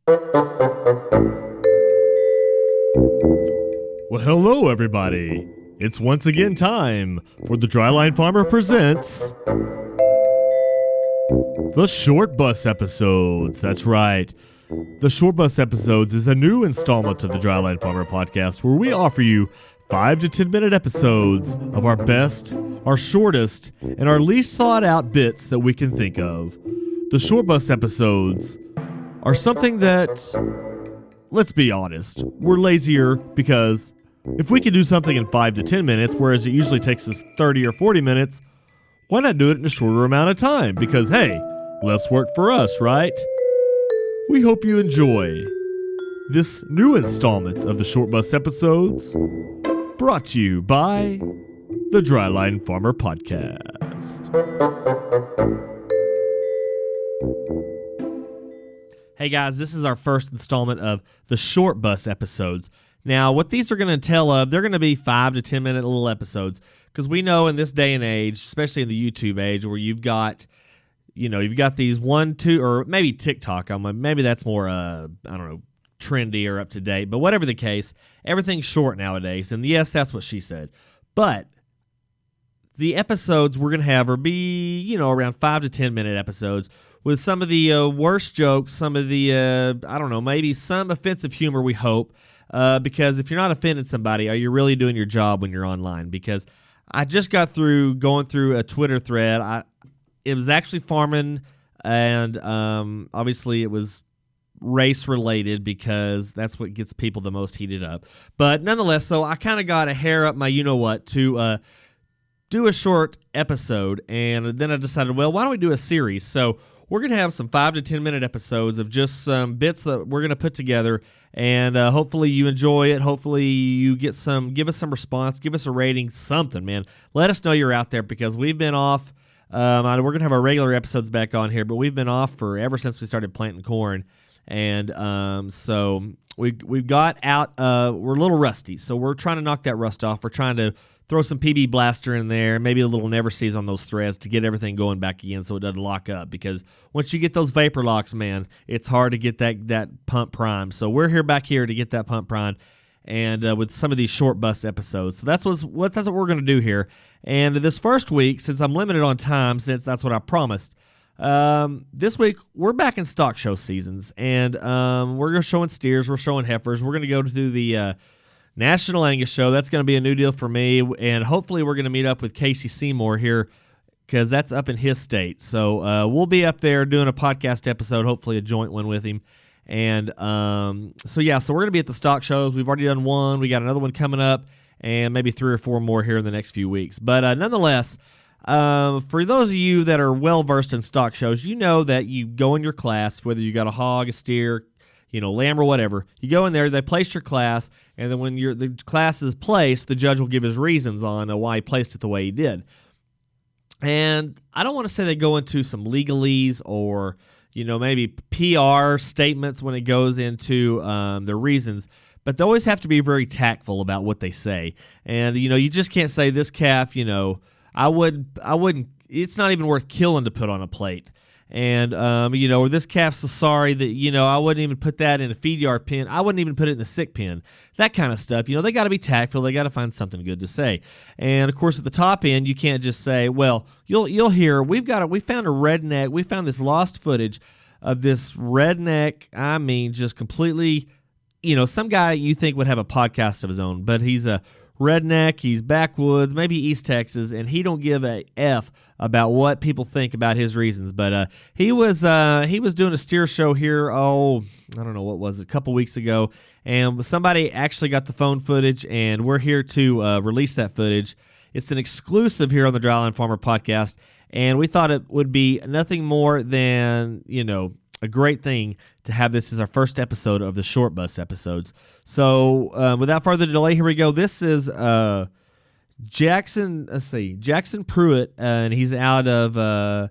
Well, hello, everybody. It's once again time for the Dryline Farmer presents the Short Bus Episodes. That's right. The Short Bus Episodes is a new installment of the Dryline Farmer podcast where we offer you 5 to 10 minute episodes of our best, our shortest, and our least thought out bits that we can think of. The Short Bus Episodes are something that, let's be honest, we're lazier because if we can do something in 5 to 10 minutes, whereas it usually takes us 30 or 40 minutes, why not do it in a shorter amount of time? Because, hey, less work for us, right? We hope you enjoy this new installment of the Short Bus Episodes, brought to you by the Dryline Farmer Podcast. Hey guys, this is our first installment of the Short Bus Episodes. Now, what these are going to entail of, they're going to be 5 to 10 minute little episodes, because we know in this day and age, especially in the YouTube age, where you've got these 1, 2, or maybe TikTok. Maybe that's more, trendy or up to date. But whatever the case, everything's short nowadays. And yes, that's what she said. But the episodes we're going to have be, around 5 to 10 minute episodes with some of the worst jokes, some of the, maybe some offensive humor, we hope. Because if you're not offending somebody, are you really doing your job when you're online? Because I just got through going through a Twitter thread. It was actually farming, and obviously it was race related because that's what gets people the most heated up. But nonetheless, so I kind of got a hair up my you-know-what to do a short episode, and then I decided, well, why don't we do a series? So we're going to have some 5 to 10 minute episodes of just some bits that we're going to put together, and hopefully you enjoy it. Hopefully you give us some response, give us a rating, something, man. Let us know you're out there, because we've been off. We're going to have our regular episodes back on here, but we've been off ever since we started planting corn, and so we've got out. We're a little rusty, so we're trying to knock that rust off. We're trying to throw some PB Blaster in there, maybe a little Never Sees on those threads to get everything going back again so it doesn't lock up. Because once you get those vapor locks, man, it's hard to get that pump primed. So we're back here to get that pump primed, and with some of these short bus episodes. So that's what we're going to do here. And this first week, since I'm limited on time, since that's what I promised, this week we're back in stock show seasons, and we're showing steers, we're showing heifers. We're going to go to the National Angus Show. That's going to be a new deal for me, and hopefully we're going to meet up with Casey Seymour here, because that's up in his state. So we'll be up there doing a podcast episode, hopefully a joint one with him. And so we're going to be at the stock shows. We've already done one. We got another one coming up, and maybe 3 or 4 more here in the next few weeks. But nonetheless, for those of you that are well-versed in stock shows, you know that you go in your class, whether you got a hog, a steer, lamb or whatever, you go in there, they place your class, and then when the class is placed, the judge will give his reasons on why he placed it the way he did. And I don't want to say they go into some legalese or, maybe PR statements when it goes into their reasons, but they always have to be very tactful about what they say. And, you just can't say this calf, I wouldn't, it's not even worth killing to put on a plate. And, or this calf's so sorry that, I wouldn't even put that in a feed yard pen. I wouldn't even put it in the sick pen. That kind of stuff. They got to be tactful. They got to find something good to say. And, of course, at the top end, you can't just say, well, you'll hear, we found a redneck. We found this lost footage of this redneck, just completely, some guy you think would have a podcast of his own, but he's a redneck, he's backwoods, maybe East Texas, and he don't give a F about what people think about his reasons. But he was doing a steer show here, I don't know, what was it, a couple weeks ago, and somebody actually got the phone footage, and we're here to release that footage. It's an exclusive here on the Dryline Farmer podcast, and we thought it would be nothing more than, a great thing to have this as our first episode of the Short Bus Episodes. So without further delay, here we go. This is Jackson Pruitt, and he's out of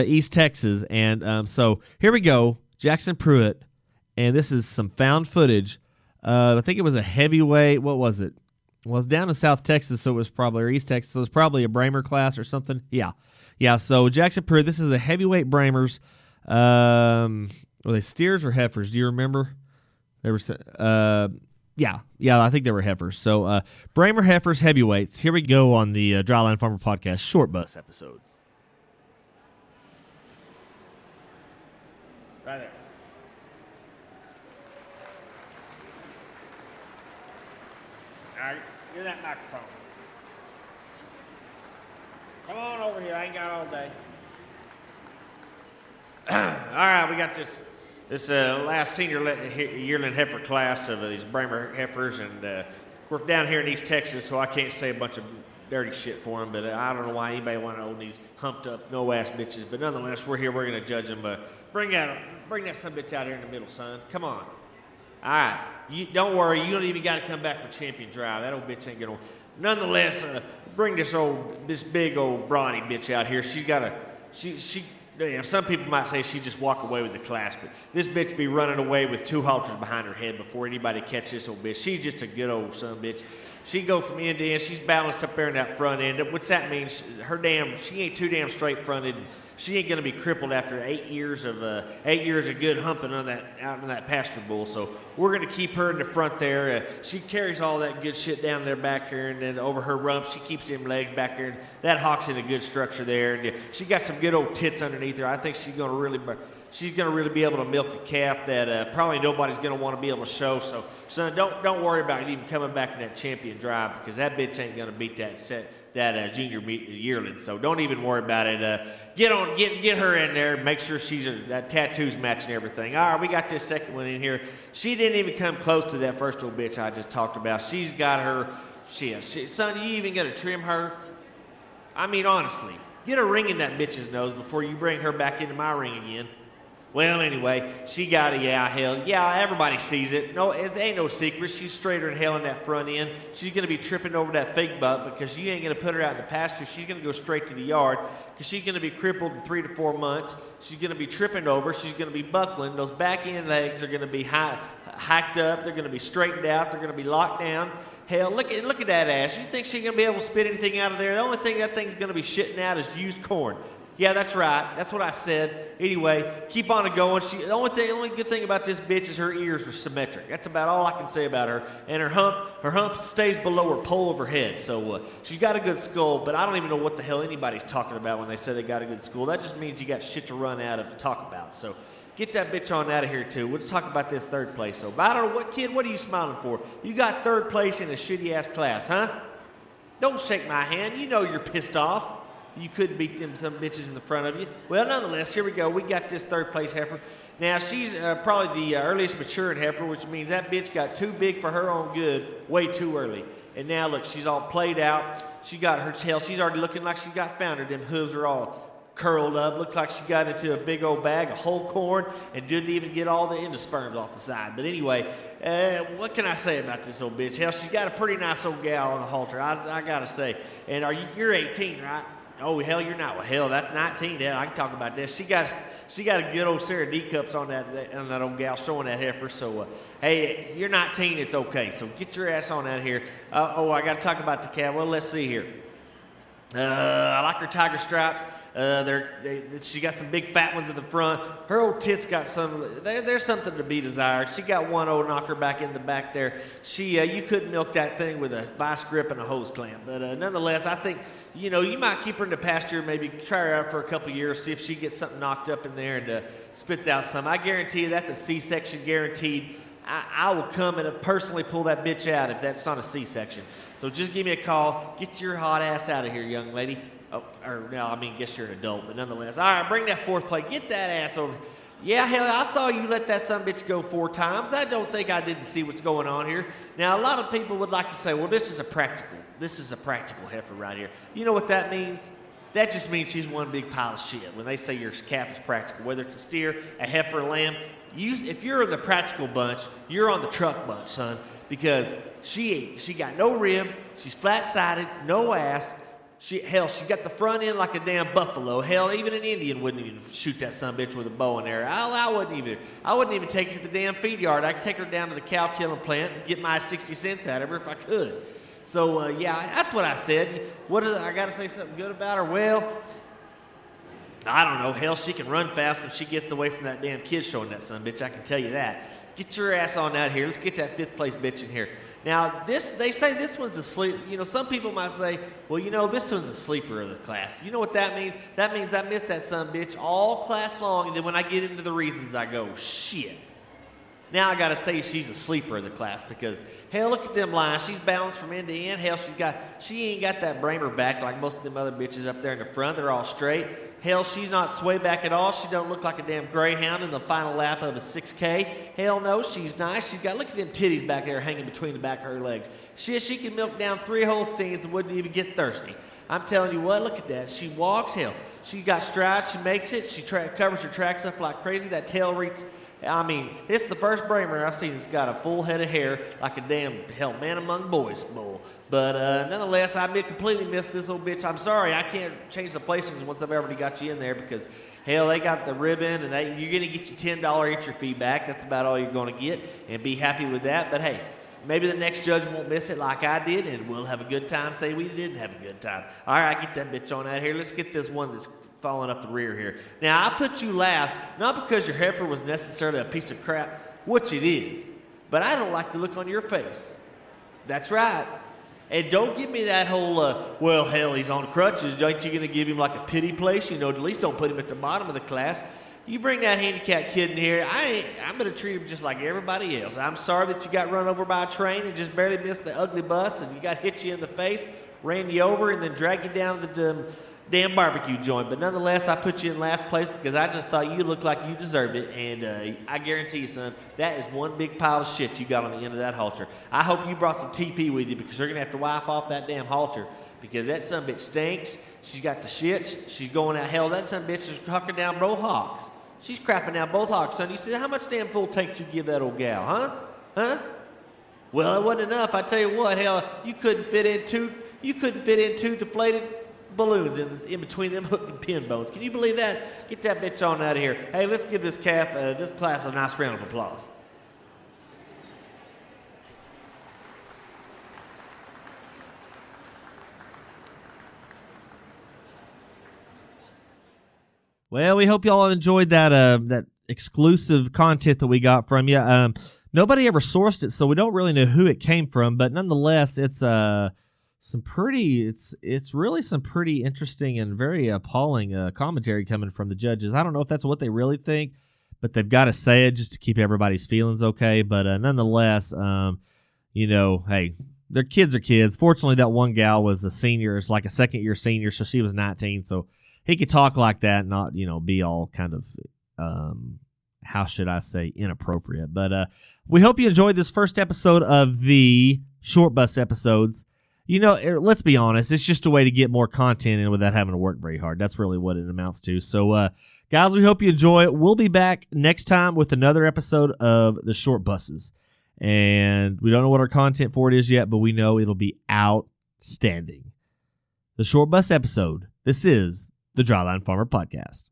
East Texas. And so here we go, Jackson Pruitt, and this is some found footage. I think it was a heavyweight. What was it? Well, it's down in South Texas, so it was probably, or East Texas, so it was probably a Bramer class or something. Yeah. So Jackson Pruitt, this is a heavyweight Bramers. Were they steers or heifers? Do you remember? They were, yeah, I think they were heifers. So, Bramer heifers heavyweights. Here we go on the Dryland Farmer Podcast short bus episode. Right there. All right, give that microphone. Come on over here. I ain't got all day. All right, we got this last senior yearling heifer class of these Bramer heifers, and of course down here in East Texas, so I can't say a bunch of dirty shit for them, but I don't know why anybody want to own these humped up, no-ass bitches, but nonetheless, we're here, we're going to judge them. Bring that son bitch out here in the middle, son. Come on. All right. Don't worry, you don't even got to come back for champion drive. That old bitch ain't going to. Nonetheless, bring this big old brawny bitch out here. She's got some people might say she just walk away with the class, but this bitch be running away with 2 halters behind her head before anybody catch this old bitch. She's just a good old son bitch. She go from end to end. She's balanced up there in that front end, which that means she ain't too damn straight-fronted. She ain't gonna be crippled after 8 years of good humping out on that pasture bull. So we're gonna keep her in the front there. She carries all that good shit down there back here, and then over her rump, she keeps them legs back here. And that hock's in a good structure there, and she got some good old tits underneath her. I think she's gonna really be able to milk a calf that probably nobody's gonna want to be able to show. So son, don't worry about even coming back in that champion drive, because that bitch ain't gonna beat that junior yearling. So don't even worry about it. Get her in there. Make sure that tattoo's matching everything. All right, we got this second one in here. She didn't even come close to that first old bitch I just talked about. She's got her. Son, you even got to trim her? I mean, honestly, get a ring in that bitch's nose before you bring her back into my ring again. Well, anyway, she got everybody sees it. No, it ain't no secret. She's straighter than hell in that front end. She's going to be tripping over that fake butt because you ain't going to put her out in the pasture. She's going to go straight to the yard because she's going to be crippled in 3 to 4 months. She's going to be tripping over. She's going to be buckling. Those back end legs are going to be hiked up. They're going to be straightened out. They're going to be locked down. Hell, look at that ass. You think she's going to be able to spit anything out of there? The only thing that thing's going to be shitting out is used corn. Yeah, that's right. That's what I said. Anyway, keep on it going. The only good thing about this bitch is her ears are symmetric. That's about all I can say about her. And her hump stays below her pole of her head. So she's got a good skull, but I don't even know what the hell anybody's talking about when they say they got a good skull. That just means you got shit to run out of to talk about. So get that bitch on out of here, too. We'll just talk about this third place. So, but I don't know, what are you smiling for? You got third place in a shitty-ass class, huh? Don't shake my hand. You know you're pissed off. You couldn't beat some bitches in the front of you. Well, nonetheless, here we go. We got this third place heifer. Now, she's probably the earliest maturing heifer, which means that bitch got too big for her own good way too early. And now, look, she's all played out. She got her tail. She's already looking like she got foundered. Them hooves are all curled up. Looks like she got into a big old bag of whole corn and didn't even get all the endosperms off the side. But anyway, what can I say about this old bitch? Hell, she got a pretty nice old gal on the halter, I got to say. And you're 18, right? Oh, hell, you're not. Well, hell, that's 19. Hell, I can talk about this. She got a good old Sarah D cups on that old gal showing that heifer. So, hey, you're 19. It's okay. So get your ass on out here. I got to talk about the cow. Well, let's see here. I like her tiger stripes. She got some big fat ones in the front. Her old tits got some. There's something to be desired. She got one old knocker back in the back there. You couldn't milk that thing with a vice grip and a hose clamp. But nonetheless, I think you might keep her in the pasture. Maybe try her out for a couple of years, see if she gets something knocked up in there and spits out some. I guarantee you that's a C-section guaranteed. I will come and personally pull that bitch out if that's not a C-section. So just give me a call. Get your hot ass out of here, young lady. Guess you're an adult, but nonetheless. All right, bring that fourth plate. Get that ass over. Yeah, hell, I saw you let that sumbitch go 4 times. I don't think I didn't see what's going on here. Now, a lot of people would like to say, well, this is a practical heifer right here. You know what that means? That just means she's one big pile of shit. When they say your calf is practical, whether it's a steer, a heifer, a lamb, if you're in the practical bunch, you're on the truck bunch, son, because she got no rib, she's flat-sided, no ass. She got the front end like a damn buffalo. Hell, even an Indian wouldn't even shoot that sumbitch with a bow and arrow. I wouldn't either. I wouldn't even take her to the damn feed yard. I'd take her down to the cow killing plant and get my 60 cents out of her if I could. So, that's what I said. I got to say something good about her? Well, I don't know. Hell, she can run fast when she gets away from that damn kid showing that son bitch. I can tell you that. Get your ass on out here. Let's get that 5th place bitch in here. Now, they say this one's the sleep. Some people might say, well, this one's the sleeper of the class. You know what that means? That means I miss that son bitch all class long, and then when I get into the reasons, I go, shit. Now I got to say she's a sleeper of the class because, hell, look at them lines. She's balanced from end to end. Hell, she ain't got that bramer back like most of them other bitches up there in the front. They're all straight. Hell, she's not sway back at all. She don't look like a damn greyhound in the final lap of a 6K. Hell no, she's nice. Look at them titties back there hanging between the back of her legs. She can milk down 3 Holsteins and wouldn't even get thirsty. I'm telling you what, look at that. She walks, hell. She got strides. She makes it. She covers her tracks up like crazy. That tail reaches. This is the first Bramer I've seen that's got a full head of hair like a damn, man among boys bull. But nonetheless, I completely missed this old bitch. I'm sorry, I can't change the placings once I've already got you in there because, hell, they got the ribbon and you're going to get your $10 entry fee back. That's about all you're going to get and be happy with that. But, hey, maybe the next judge won't miss it like I did and we'll have a good time. Say we didn't have a good time. All right, get that bitch on out here. Let's get this one that's falling up the rear here. Now, I put you last, not because your heifer was necessarily a piece of crap, which it is, but I don't like the look on your face. That's right. And don't give me that whole, well, hell, he's on crutches. Ain't you going to give him like a pity place? At least don't put him at the bottom of the class. You bring that handicapped kid in here, I'm going to treat him just like everybody else. I'm sorry that you got run over by a train and just barely missed the ugly bus and you got hit you in the face, ran you over, and then dragged you down to the damn barbecue joint. But nonetheless, I put you in last place because I just thought you looked like you deserved it. And I guarantee you, son, that is one big pile of shit you got on the end of that halter. I hope you brought some TP with you because you're going to have to wipe off that damn halter because that son bitch stinks. She's got the shits. She's going out. Hell, that son bitch is hucking down both hocks. She's crapping down both hocks, son. You said, how much damn full tank you give that old gal, huh? Well, it wasn't enough. I tell you what, hell, you couldn't fit in two deflated balloons in between them hook and pin bones. Can you believe that? Get that bitch on out of here. Hey, let's give this class a nice round of applause. Well, we hope y'all enjoyed that exclusive content that we got from you. Nobody ever sourced it, so we don't really know who it came from, but nonetheless, it's really some pretty interesting and very appalling commentary coming from the judges. I don't know if that's what they really think, but they've got to say it just to keep everybody's feelings okay. But nonetheless, hey, their kids are kids. Fortunately, that one gal was a senior. It's like a second-year senior, so she was 19. So he could talk like that and not, be all kind of, how should I say, inappropriate. But we hope you enjoyed this first episode of the Short Bus episodes. Let's be honest, it's just a way to get more content in without having to work very hard. That's really what it amounts to. So, guys, we hope you enjoy it. We'll be back next time with another episode of the Short Buses. And we don't know what our content for it is yet, but we know it'll be outstanding. The Short Bus episode. This is the Dryline Farmer Podcast.